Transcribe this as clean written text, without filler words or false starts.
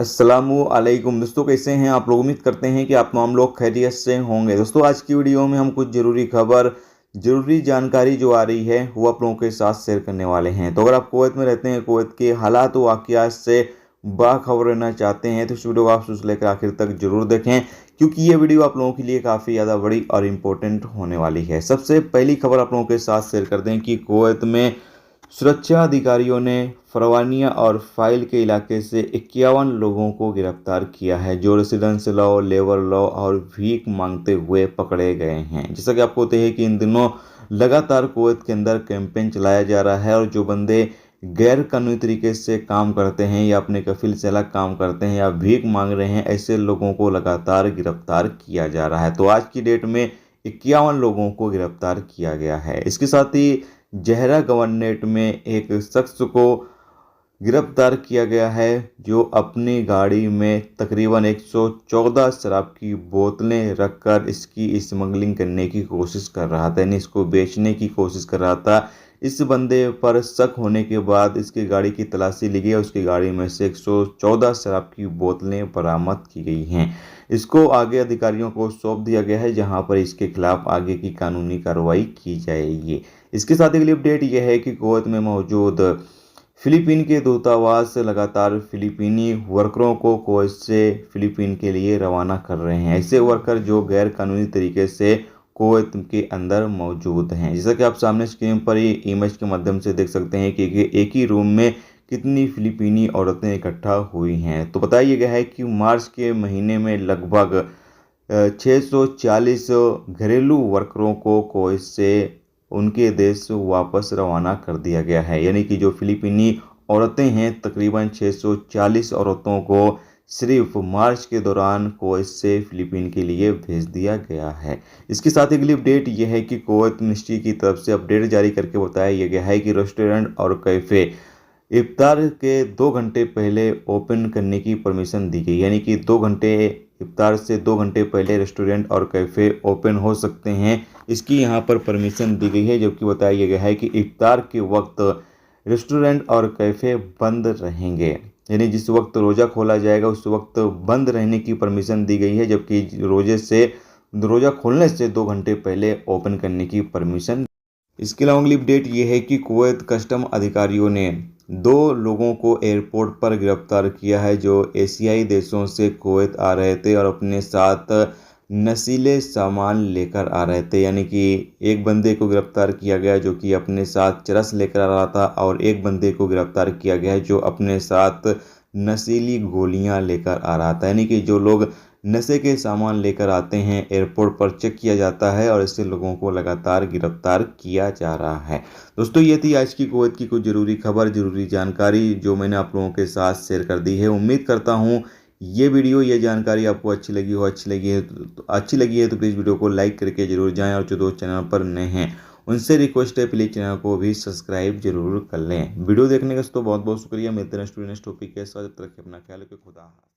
अस्सलामुअलैकुम दोस्तों, कैसे हैं आप लोग। उम्मीद करते हैं कि आप तमाम लोग खैरियत से होंगे। दोस्तों, आज की वीडियो में हम कुछ ज़रूरी खबर, ज़रूरी जानकारी जो आ रही है वो आप लोगों के साथ शेयर करने वाले हैं। तो अगर आप कुवैत में रहते हैं, कुवैत के हालात व वाक़यात से बाखबर रहना चाहते हैं तो इस वीडियो को आप शुरू से लेकर आखिर तक ज़रूर देखें, क्योंकि ये वीडियो आप लोगों के लिए काफ़ी ज़्यादा बड़ी और इम्पोर्टेंट होने वाली है। सबसे पहली खबर आप लोगों के साथ शेयर कर दें कि कुवैत में सुरक्षा अधिकारियों ने फरवानिया और फाइल के इलाके से 51 लोगों को गिरफ्तार किया है, जो रेसिडेंस लॉ, लेबर लॉ और भीख मांगते हुए पकड़े गए हैं। जैसा कि आपको पता है कि इन दिनों लगातार कुवैत के अंदर कैंपेन चलाया जा रहा है और जो बंदे गैर कानूनी तरीके से काम करते हैं या अपने कफिल से अलग काम करते हैं या भीख मांग रहे हैं, ऐसे लोगों को लगातार गिरफ्तार किया जा रहा है। तो आज की डेट में 51 लोगों को गिरफ्तार किया गया है। इसके साथ ही जहरा गवर्नरेट में एक शख्स को गिरफ्तार किया गया है, जो अपनी गाड़ी में तकरीबन 114 शराब की बोतलें रखकर इसकी स्मगलिंग करने की कोशिश कर रहा था, यानी इसको बेचने की कोशिश कर रहा था। इस बंदे पर शक होने के बाद इसकी गाड़ी की तलाशी ली गई और उसकी गाड़ी में से 114 शराब की बोतलें बरामद की गई हैं। इसको आगे अधिकारियों को सौंप दिया गया है, जहां पर इसके खिलाफ आगे की कानूनी कार्रवाई की जाएगी। इसके साथ अगली अपडेट यह है कि कुवैत में मौजूद फिलीपीन के दूतावास लगातार फिलीपीनी वर्करों को कुवैत से फिलीपीन के लिए रवाना कर रहे हैं। ऐसे वर्कर जो गैर कानूनी तरीके से कुवैत के अंदर मौजूद हैं। जैसा कि आप सामने स्क्रीन पर ये इमेज के माध्यम से देख सकते हैं कि एक ही रूम में कितनी फिलीपीनी औरतें इकट्ठा हुई हैं। तो बताया गया है कि मार्च के महीने में लगभग 640 घरेलू वर्करों को कुवैत से उनके देश वापस रवाना कर दिया गया है, यानी कि जो फिलीपीनी औरतें हैं, तकरीबन 640 औरतों को सिर्फ मार्च के दौरान कुवैत से फिलीपीन के लिए भेज दिया गया है। इसके साथ अगली अपडेट यह है कि कुवैत मिनिस्ट्री की तरफ से अपडेट जारी करके बताया गया है कि रेस्टोरेंट और कैफ़े इफ्तार के 2 घंटे पहले ओपन करने की परमिशन दी गई, यानी कि 2 घंटे इफ्तार से 2 घंटे पहले रेस्टोरेंट और कैफ़े ओपन हो सकते हैं। इसकी यहाँ पर परमिशन दी गई है, जबकि बताया गया है कि इफ्तार के वक्त रेस्टोरेंट और कैफ़े बंद रहेंगे, यानी जिस वक्त रोज़ा खोला जाएगा उस वक्त बंद रहने की परमिशन दी गई है, जबकि रोज़ा खोलने से 2 घंटे पहले ओपन करने की परमिशन। इसके अलावा अगली अपडेट ये है कि कुवैत कस्टम अधिकारियों ने 2 लोगों को एयरपोर्ट पर गिरफ्तार किया है, जो एशियाई देशों से कुवैत आ रहे थे और अपने साथ नशीले सामान लेकर आ रहे थे। यानी कि एक बंदे को गिरफ्तार किया गया जो कि अपने साथ चरस लेकर आ रहा था और एक बंदे को गिरफ्तार किया गया जो अपने साथ नशीली गोलियां लेकर आ रहा था। यानी कि जो लोग नशे के सामान लेकर आते हैं एयरपोर्ट पर चेक किया जाता है और ऐसे लोगों को लगातार गिरफ्तार किया जा रहा है। दोस्तों, ये थी आज की कुवैत की कुछ ज़रूरी खबर, ज़रूरी जानकारी जो मैंने आप लोगों के साथ शेयर कर दी है। उम्मीद करता हूँ ये वीडियो, ये जानकारी आपको अच्छी लगी है तो प्लीज़ वीडियो को लाइक करके जरूर जाएं और जो दोस्त चैनल पर नए हैं उनसे रिक्वेस्ट है प्लीज़ चैनल को भी सब्सक्राइब जरूर कर लें। वीडियो देखने का दोस्तों बहुत बहुत शुक्रिया। मिलते हैं नेक्स्ट टॉपिक के साथ, तब तक अपना ख्याल रखें। खुदा हाफिज़।